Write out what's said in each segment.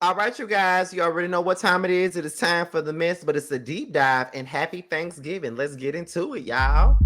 All right, you guys, you already know what time it is. It is time for the mess, but it's a deep dive. And happy Thanksgiving. Let's get into it, y'all.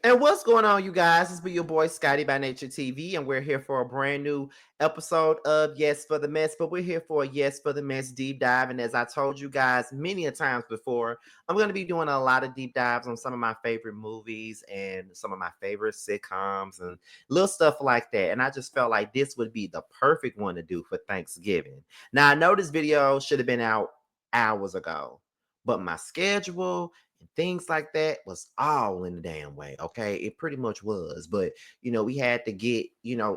And what's going on, you guys? It's be your boy Scotty by Nature TV, and we're here for a brand new episode of Yes for the Mess. But we're here for a Yes for the Mess deep dive. And as I told you guys many a times before, I'm going to be doing a lot of deep dives on some of my favorite movies and some of my favorite sitcoms and little stuff like that. And I just felt like this would be the perfect one to do for Thanksgiving. Now, I know this video should have been out hours ago, but my schedule and things like that was all in the damn way. Okay. It pretty much was. But we had to get,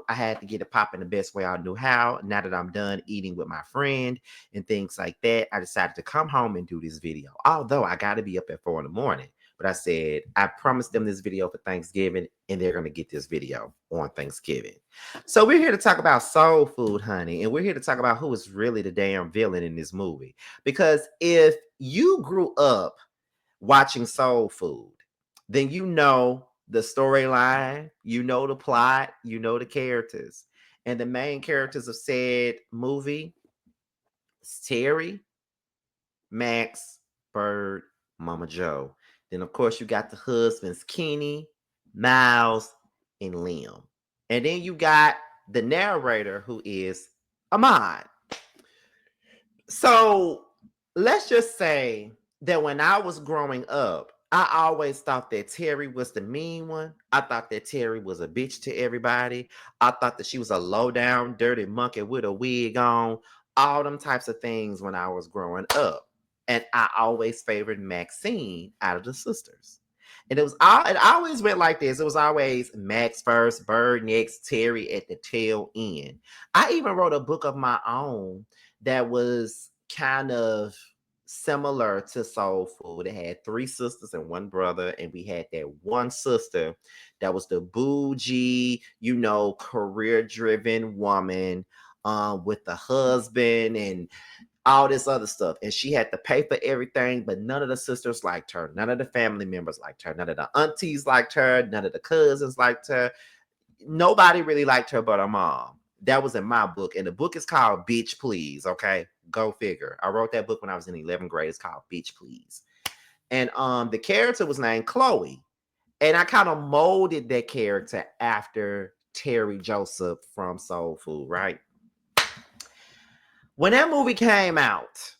I had to get it popping the best way I knew how. Now that I'm done eating with my friend and things like that, I decided to come home and do this video. Although I gotta be up at 4 in the morning. But I said I promised them this video for Thanksgiving, and they're gonna get this video on Thanksgiving. So we're here to talk about soul food, honey, and we're here to talk about who is really the damn villain in this movie. Because if you grew up watching soul food, then you know the storyline, you know the plot, you know the characters. And the main characters of said movie is Terri, Max, Bird, Mama Joe. Then, of course, you got the husbands, Kenny, Miles, and Liam. And then you got the narrator, who is Ahmad. So let's just say that when I was growing up, I always thought that Terri was the mean one. I thought that Terri was a bitch to everybody. I thought that she was a low down, dirty monkey with a wig on, all them types of things when I was growing up. And I always favored Maxine out of the sisters. And it always went like this. It was always Max first, Bird next, Terri at the tail end. I even wrote a book of my own that was kind of similar to Soul Food. It had 3 sisters and 1 brother, and we had that one sister that was the bougie, career-driven woman with the husband and all this other stuff. And she had to pay for everything, but none of the sisters liked her. None of the family members liked her. None of the aunties liked her. None of the cousins liked her. Nobody really liked her but her mom. That was in my book. And the book is called Bitch Please. Okay. Go figure. I wrote that book when I was in 11th grade. It's called Bitch Please. And the character was named Chloe. And I kind of molded that character after Terri Joseph from Soul Food, right? When that movie came out,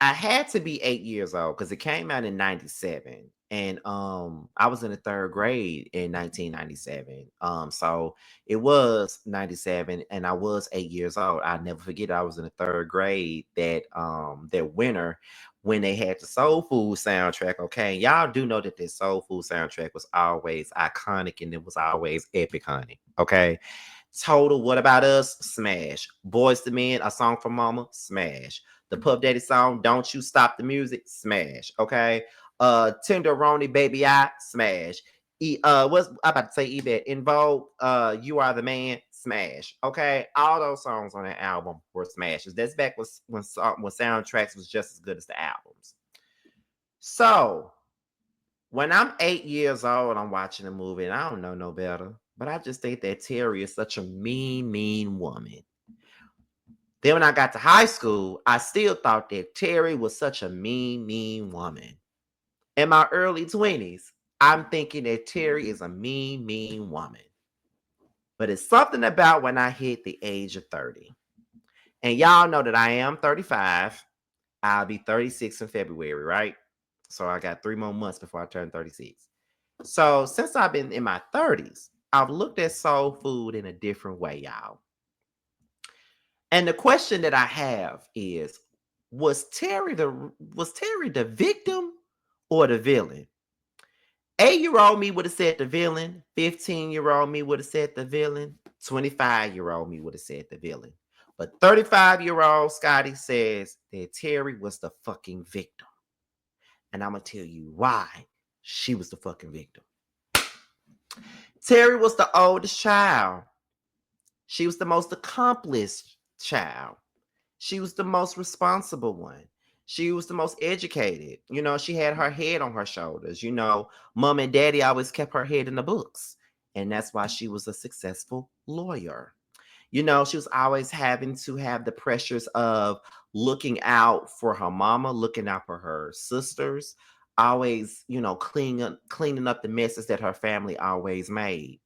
I had to be 8 years old because it came out in 97. And I was in the 3rd grade in 1997. So it was 97 and I was 8 years old. I'll never forget I was in the 3rd grade that winter when they had the Soul Food soundtrack. Okay. Y'all do know that this Soul Food soundtrack was always iconic and it was always epic, honey. Okay. Total, What About Us? Smash. Boys to Men, A Song for Mama? Smash. The Puff Daddy song, Don't You Stop the Music? Smash. Okay. Tenderoni, Baby I? Smash. What's I about to say? Ebet, In Vogue, You Are the Man? Smash. Okay. All those songs on that album were smashes. That's back when soundtracks was just as good as the albums. So when I'm 8 years old, I'm watching a movie and I don't know no better. But I just think that Terri is such a mean, mean woman. Then when I got to high school, I still thought that Terri was such a mean, mean woman. In my early 20s, I'm thinking that Terri is a mean, mean woman. But it's something about when I hit the age of 30. And y'all know that I am 35. I'll be 36 in February, right? So I got 3 more months before I turn 36. So since I've been in my 30s, I've looked at soul food in a different way, y'all. And the question that I have is, was Terri the victim or the villain? 8-year-old me would have said the villain. 15-year-old me would have said the villain. 25-year-old me would have said the villain. But 35-year-old Scotty says that Terri was the fucking victim. And I'm going to tell you why she was the fucking victim. Terri was the oldest child. She was the most accomplished child. She was the most responsible one. She was the most educated. She had her head on her shoulders. Mom and daddy always kept her head in the books. And that's why she was a successful lawyer. She was always having to have the pressures of looking out for her mama, looking out for her sisters, always, cleaning up the messes that her family always made.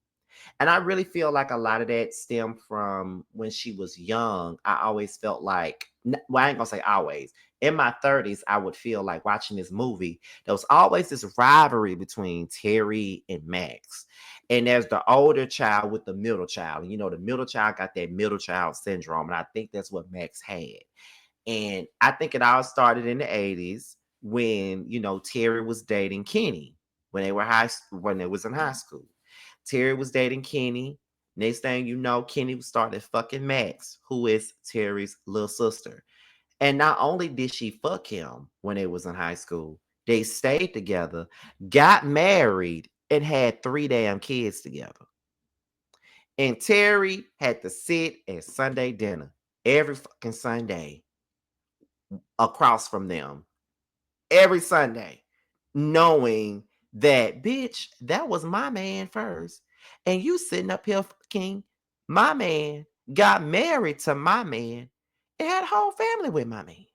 And I really feel like a lot of that stemmed from when she was young. I always felt like, well, I ain't gonna say always. In my 30s, I would feel like watching this movie, there was always this rivalry between Terri and Max. And there's the older child with the middle child. And the middle child got that middle child syndrome. And I think that's what Max had. And I think it all started in the 80s when, Terri was dating Kenny when they was in high school. Terri was dating Kenny. Next thing you know, Kenny started fucking Max, who is Terri's little sister. And not only did she fuck him when they was in high school, they stayed together, got married, and had 3 damn kids together. And Terri had to sit at Sunday dinner every fucking Sunday across from them. Every Sunday, knowing that, bitch, that was my man first. And you sitting up here fucking my man, got married to my man, and had a whole family with my man.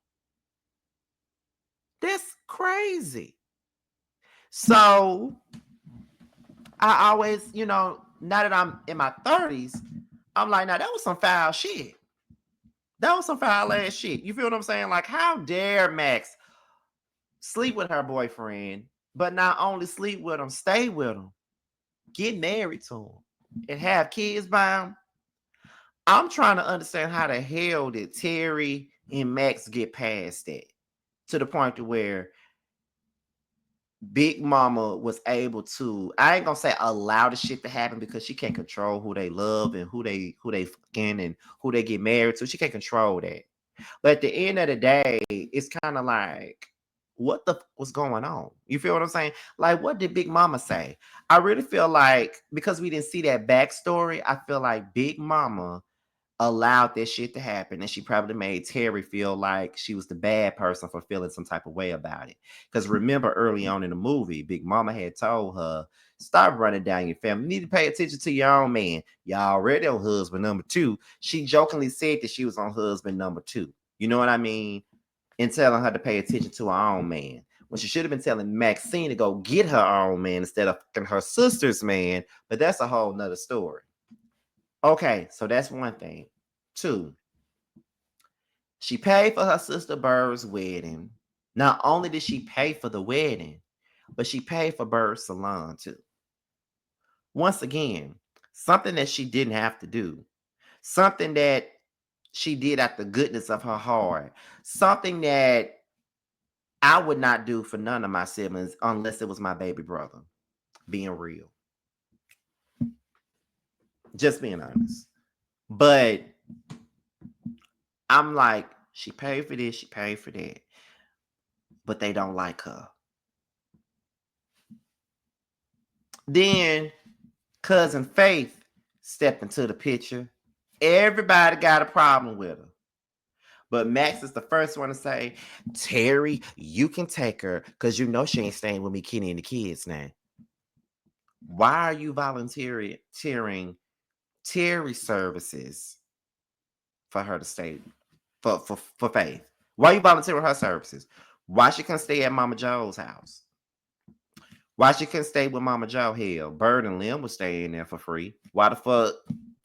That's crazy. So I always, now that I'm in my 30s, I'm like, now that was some foul shit. That was some foul ass shit. You feel what I'm saying? Like, how dare Max sleep with her boyfriend, but not only sleep with him, stay with him, get married to him, and have kids by him? I'm trying to understand how the hell did Terri and Max get past that to the point to where Big Mama was able to, I ain't gonna say allow the shit to happen because she can't control who they love and who they fucking and who they get married to. She can't control that. But at the end of the day, it's kind of like, what the was going on? You feel what I'm saying? Like, what did Big Mama say? I really feel like because we didn't see that backstory, I feel like Big Mama allowed that shit to happen, and she probably made Terri feel like she was the bad person for feeling some type of way about it. Because remember, early on in the movie, Big Mama had told her, "Stop running down your family. You need to pay attention to your own man. Y'all already on husband number 2." She jokingly said that she was on husband number 2. You know what I mean? And telling her to pay attention to her own man, when she should have been telling Maxine to go get her own man instead of her sister's man. But that's a whole nother story. Okay, so that's one thing. 2, she paid for her sister Bird's wedding. Not only did she pay for the wedding, but she paid for Bird's salon too. Once again, something that she didn't have to do. Something that she did out the goodness of her heart. Something that I would not do for none of my siblings unless it was my baby brother. Being real. Just being honest. But I'm like, she paid for this, she paid for that. But they don't like her. Then cousin Faith stepped into the picture. Everybody got a problem with her. But Max is the first one to say, "Terri, you can take her because you know she ain't staying with me, Kenny, and the kids now. Why are you volunteering Terri services for her to stay for Faith? Why are you volunteering her services? Why she couldn't stay at Mama Joe's house? Why she couldn't stay with Mama Joe? Hell, Bird and Lim was staying there for free. Why the fuck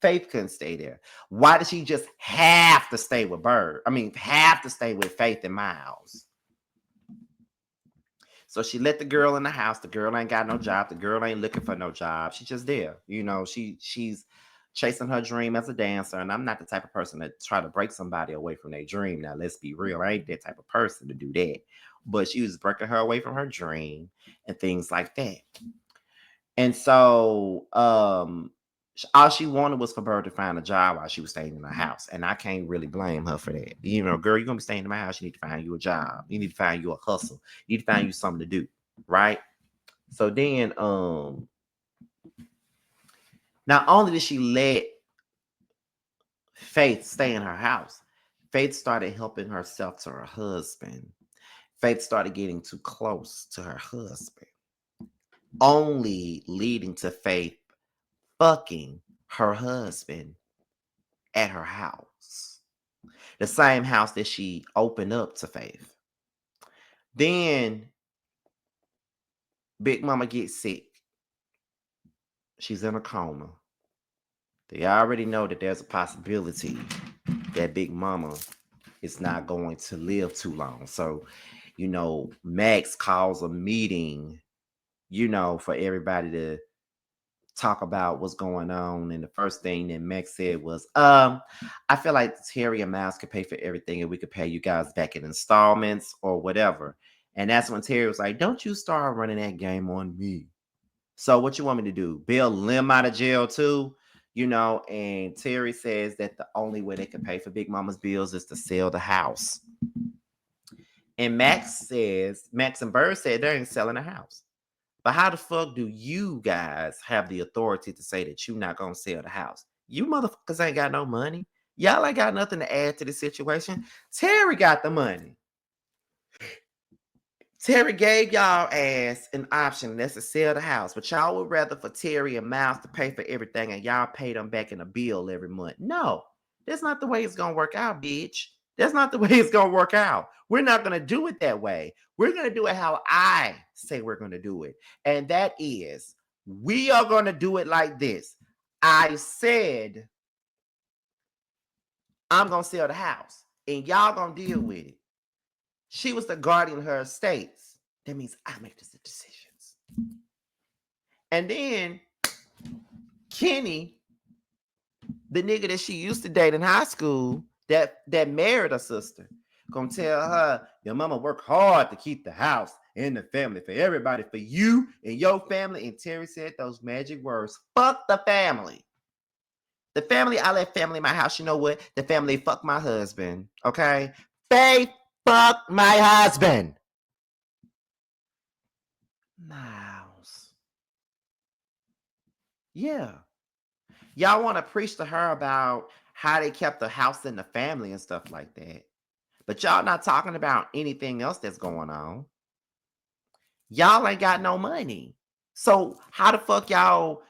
Faith couldn't stay there? Why did she just have to stay with Bird? I mean, have to stay with Faith and Miles. So she let the girl in the house. The girl ain't got no job. The girl ain't looking for no job. She's just there. She's chasing her dream as a dancer. And I'm not the type of person that try to break somebody away from their dream. Now, let's be real. I ain't that type of person to do that. But she was breaking her away from her dream and things like that. And so All she wanted was for her to find a job while she was staying in her house. And I can't really blame her for that. You know, girl, you're going to be staying in my house. You need to find you a job. You need to find you a hustle. You need to find you something to do. Right? So then, not only did she let Faith stay in her house, Faith started helping herself to her husband. Faith started getting too close to her husband, only leading to Faith fucking her husband at her house. The same house that she opened up to Faith. Then Big Mama gets sick. She's in a coma. They already know that there's a possibility that Big Mama is not going to live too long. So, you know, Max calls a meeting, you know, for everybody to talk about what's going on. And the first thing that Max said was, I feel like Terri and Miles could pay for everything and we could pay you guys back in installments or whatever. And that's when Terri was like, don't you start running that game on me. So what you want me to do? Bail Lim out of jail too? You know, and Terri says that the only way they can pay for Big Mama's bills is to sell the house. And Max and Bird said they ain't selling the house. But how the fuck do you guys have the authority to say that you're not gonna sell the house? You motherfuckers ain't got no money. Y'all ain't got nothing to add to the situation. Terri got the money. Terri gave y'all ass an option, that's to sell the house, but y'all would rather for Terri and Miles to pay for everything and y'all pay them back in a bill every month. No, that's not the way it's gonna work out, bitch. That's not the way it's gonna work out. We're not gonna do it that way. We're gonna do it how I say we're gonna do it. And that is, we are gonna do it like this. I said I'm gonna sell the house, and y'all gonna deal with it. She was the guardian of her estates. That means I make the decisions. And then Kenny, the nigga that she used to date in high school, that married her sister, gonna tell her, your mama worked hard to keep the house and the family for everybody, for you and your family. And Terri said those magic words, fuck the family. The family, I let family in my house. You know what? The family fuck my husband. Okay? They fuck my husband. Miles. Yeah. Y'all want to preach to her about how they kept the house and the family and stuff like that. But y'all not talking about anything else that's going on. Y'all ain't got no money. So how the fuck y'all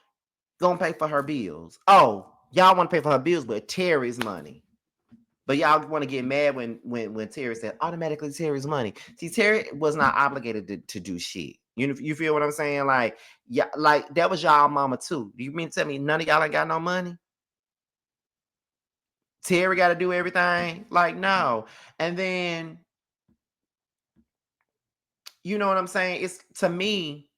gonna pay for her bills? Oh, y'all want to pay for her bills with Terry's money. But y'all want to get mad when Terri said automatically Terry's money. See, Terri was not obligated to do shit. You feel what I'm saying? Like, yeah, like that was y'all mama too. Do you mean to tell me none of y'all ain't got no money? Terri got to do everything? Like, no. And then, you know what I'm saying? It's, to me,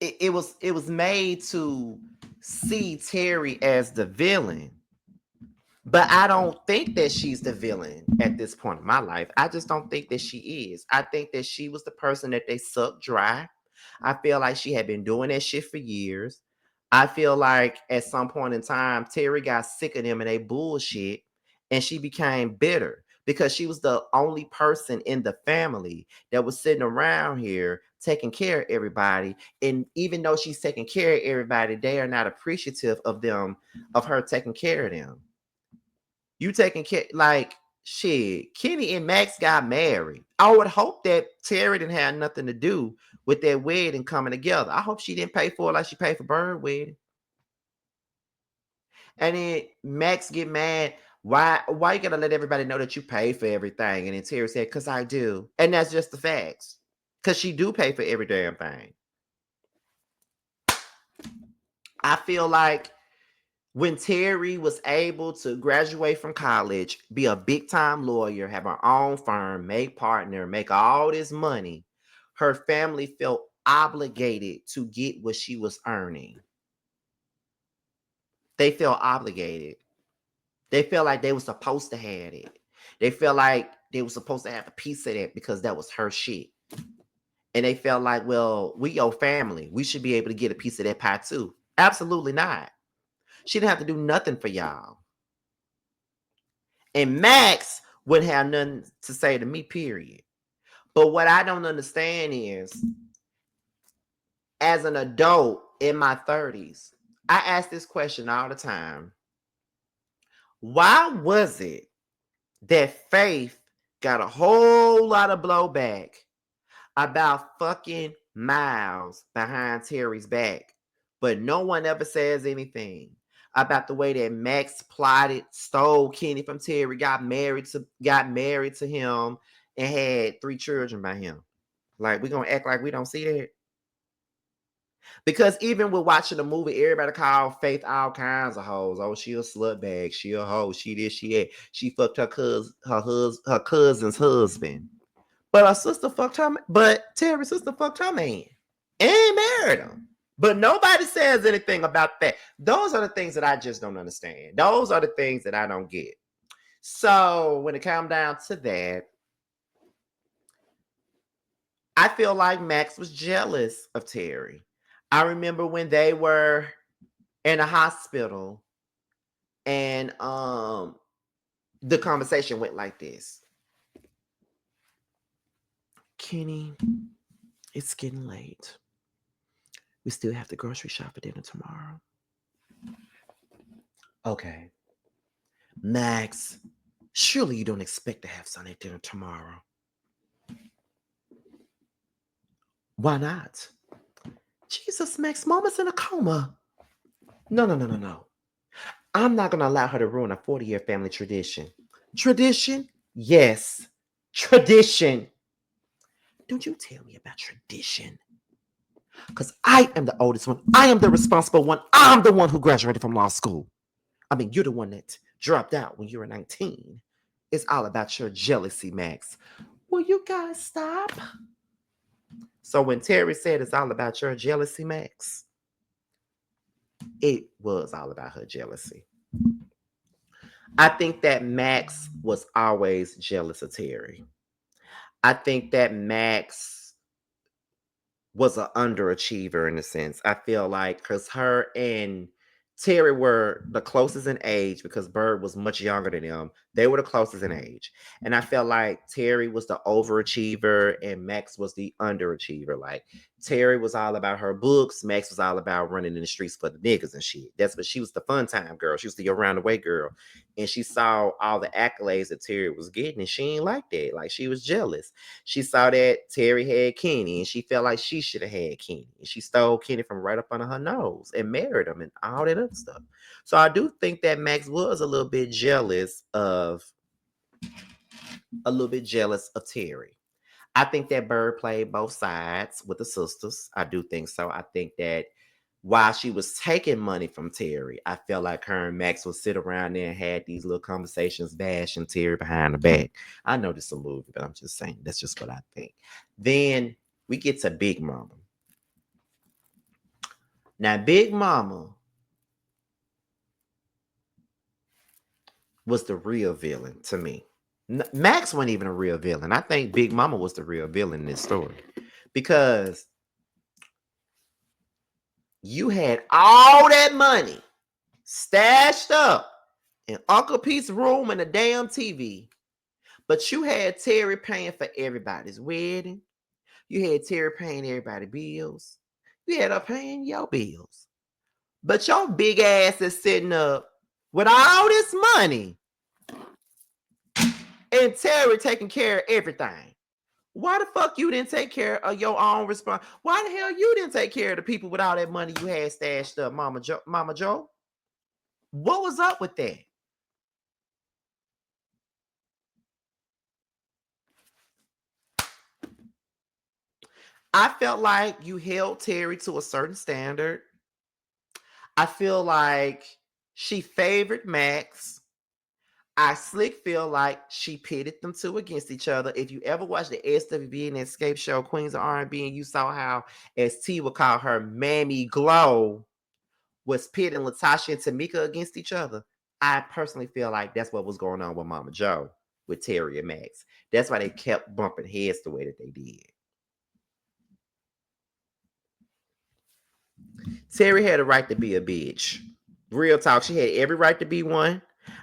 it was made to see Terri as the villain. But I don't think that she's the villain at this point in my life. I just don't think that she is. I think that she was the person that they sucked dry. I feel like she had been doing that shit for years. I feel like at some point in time, Terri got sick of them and they bullshit, and she became bitter because she was the only person in the family that was sitting around here taking care of everybody. And even though she's taking care of everybody, they are not appreciative of them, of her taking care of them. You taking care, like, shit. Kenny and Max got married. I would hope that Terri didn't have nothing to do with that wedding coming together. I hope she didn't pay for it like she paid for Bird wedding. And then Max get mad. Why you gotta let everybody know that you pay for everything? And then Terri said, "Cause I do," and that's just the facts. Cause she do pay for every damn thing. I feel like when Terri was able to graduate from college, be a big time lawyer, have her own firm, make partner, make all this money, her family felt obligated to get what she was earning. They felt obligated. They felt like they were supposed to have it. They felt like they were supposed to have a piece of that because that was her shit. And they felt like, well, we your family. We should be able to get a piece of that pie too. Absolutely not. She didn't have to do nothing for y'all. And Max wouldn't have nothing to say to me, period. But what I don't understand is, as an adult in my 30s, I ask this question all the time. Why was it that Faith got a whole lot of blowback about fucking Miles behind Terry's back, but no one ever says anything about the way that Max plotted, stole Kenny from Terry, got married to him, and had 3 children by him? Like, we gonna act like we don't see that? Because even with watching the movie, everybody called Faith all kinds of hoes. Oh, she a slut bag. She a hoe. She this, she that. She fucked her cousin's husband. But her sister fucked her. But Terry's sister fucked her man and married him. But nobody says anything about that. Those are the things that I just don't understand. Those are the things that I don't get. So when it comes down to that, I feel like Max was jealous of Terry. I remember when they were in a hospital and the conversation went like this. Kenny, it's getting late. We still have to grocery shop for dinner tomorrow. Okay. Max, surely you don't expect to have Sunday dinner tomorrow. Why not? Jesus, Max, Mama's in a coma. No. I'm not going to allow her to ruin a 40-year family tradition. Tradition? Yes. Tradition. Don't you tell me about tradition. Because I am the oldest one. I am the responsible one. I'm the one who graduated from law school. I mean, you're the one that dropped out when you were 19. It's all about your jealousy, Max. Will you guys stop? So when Terry said it's all about your jealousy, Max, it was all about her jealousy. I think that Max was always jealous of Terry. I think that Max was an underachiever in a sense. I feel like because her and Terry were the closest in age because Bird was much younger than them. They were the closest in age. And I felt like Terry was the overachiever and Max was the underachiever. Like Terry was all about her books. Max was all about running in the streets for the niggas and shit. That's what she was, the fun time girl. She was the around the way girl. And she saw all the accolades that Terry was getting and she ain't like that. Like she was jealous. She saw that Terry had Kenny and she felt like she should have had Kenny. And she stole Kenny from right up under her nose and married him and all that other stuff. So I do think that Max was a little bit jealous of Terry. I think that Bird played both sides with the sisters. I do think so. I think that while she was taking money from Terry, I felt like her and Max would sit around there and had these little conversations bashing Terry behind the back. I know this is a movie, but I'm just saying that's just what I think. Then we get to Big Mama. Now, Big Mama was the real villain to me. Max wasn't even a real villain. I think Big Mama was the real villain in this story because you had all that money stashed up in Uncle Pete's room and a damn TV, but you had Terry paying for everybody's wedding. You had Terry paying everybody's bills. You had her paying your bills. But your big ass is sitting up with all this money and Terry taking care of everything. Why the fuck you didn't take care of your own response? Why the hell you didn't take care of the people with all that money you had stashed up, Mama Joe? What was up with that? I felt like you held Terry to a certain standard. I feel like she favored Max. I slick feel like she pitted them two against each other. If you ever watched the SWV and Escape show Queens of R&B, and you saw how, as T would call her, Mammy Glow was pitting Latasha and Tamika against each other. I personally feel like that's what was going on with Mama Joe, with Terry and Max. That's why they kept bumping heads the way that they did. Terry had a right to be a bitch. Real talk. She had every right to be one.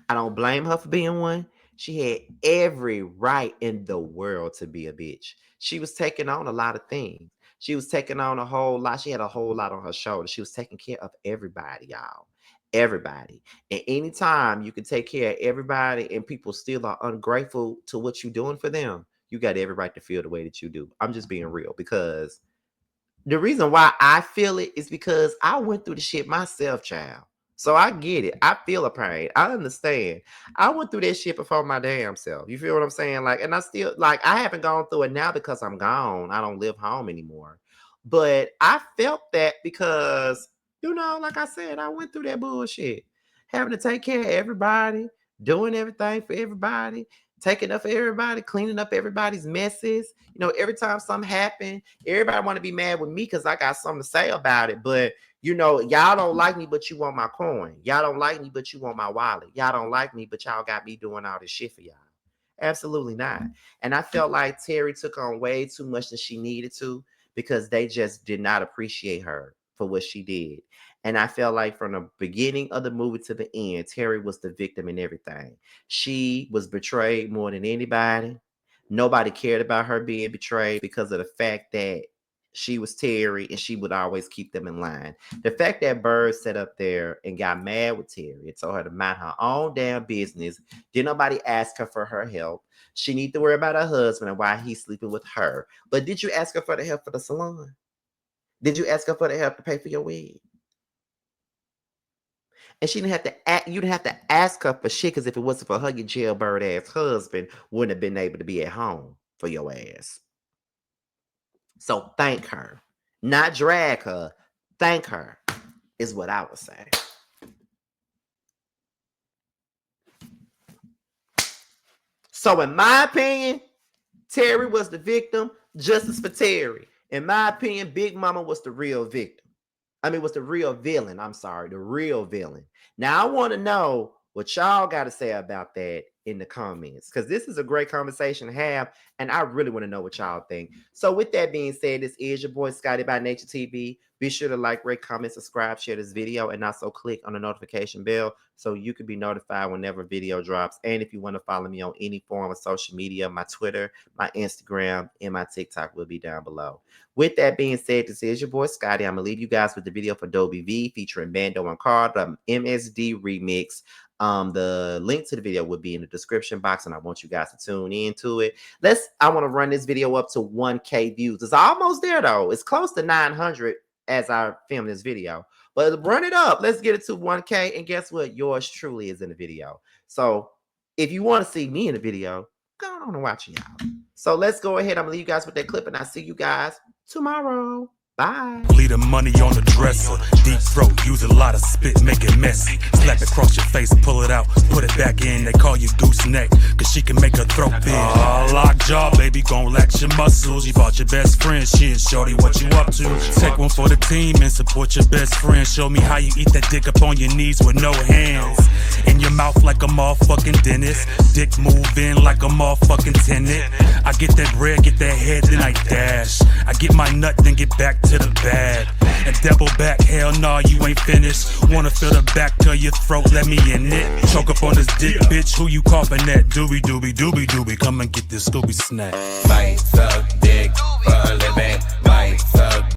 I don't blame her for being one. She had every right in the world to be a bitch. She was taking on a lot of things. She was taking on a whole lot. She had a whole lot on her shoulders. She was taking care of everybody, y'all. Everybody. And anytime you can take care of everybody and people still are ungrateful to what you're doing for them, you got every right to feel the way that you do. I'm just being real because the reason why I feel it is because I went through the shit myself, child. So I get it. I feel a pain. I understand. I went through that shit before my damn self. You feel what I'm saying? Like, and I still like I haven't gone through it now because I'm gone. I don't live home anymore. But I felt that because, like I said, I went through that bullshit. Having to take care of everybody, doing everything for everybody, taking up for everybody, cleaning up everybody's messes. Every time something happened, everybody want to be mad with me because I got something to say about it. But y'all don't like me, but you want my coin. Y'all don't like me, but you want my wallet. Y'all don't like me, but y'all got me doing all this shit for y'all. Absolutely not. And I felt like Terri took on way too much than she needed to because they just did not appreciate her for what she did. And I felt like from the beginning of the movie to the end, Terri was the victim in everything. She was betrayed more than anybody. Nobody cared about her being betrayed because of the fact that she was Terri and she would always keep them in line. The fact that Bird sat up there and got mad with Terri and told her to mind her own damn business. Did nobody ask her for her help? She need to worry about her husband and why he's sleeping with her. But did you ask her for the help for the salon? Did you ask her for the help to pay for your wig? And she didn't have to ask, you didn't have to ask her for shit, because if it wasn't for her, your jailbird ass husband wouldn't have been able to be at home for your ass. So thank her. Not drag her. Thank her is what I would say. So in my opinion, Terri was the victim. Justice for Terri. In my opinion, Big Mama was the real victim. Was the real villain. I'm sorry, the real villain. Now, I want to know what y'all got to say about that in the comments, because this is a great conversation to have, and I really want to know what y'all think. So with that being said, this is your boy ScottyByNatureTV. Be sure to like, rate, comment, subscribe, share this video, and also click on the notification bell so you can be notified whenever a video drops. And if you want to follow me on any form of social media, my Twitter, my Instagram, and my TikTok will be down below. With that being said, this is your boy Scotty. I'm going to leave you guys with the video for Dublavaee featuring Bando and Carl, the MSD remix. The link to the video will be in the description box, and I want you guys to tune into it. I want to run this video up to 1K views. It's almost there, though. It's close to 900 as I film this video. But run it up. Let's get it to 1K, and guess what? Yours truly is in the video. So if you want to see me in the video, go on and watch it, y'all. So let's go ahead. I'm going to leave you guys with that clip, and I'll see you guys tomorrow. Bye. Leave the money on the dresser. Deep throat, use a lot of spit, make it messy. Slap it across your face, pull it out, put it back in. They call you gooseneck, cause she can make her throat big. Lockjaw, baby, gon' lax your muscles. You bought your best friend, shit, shorty, what you up to? Take one for the team and support your best friend. Show me how you eat that dick up on your knees with no hands. In your mouth like a motherfucking dentist. Dick move in like a motherfucking tenant. I get that bread, get that head, then I dash. I get my nut, then get back to the bag. And double back, hell nah, you ain't finished. Wanna feel the back to your throat, let me in it. Choke up on this dick, bitch, who you coughing at? Doobie doobie doobie doobie, come and get this Scooby snack. Bite, suck, dick, for a living.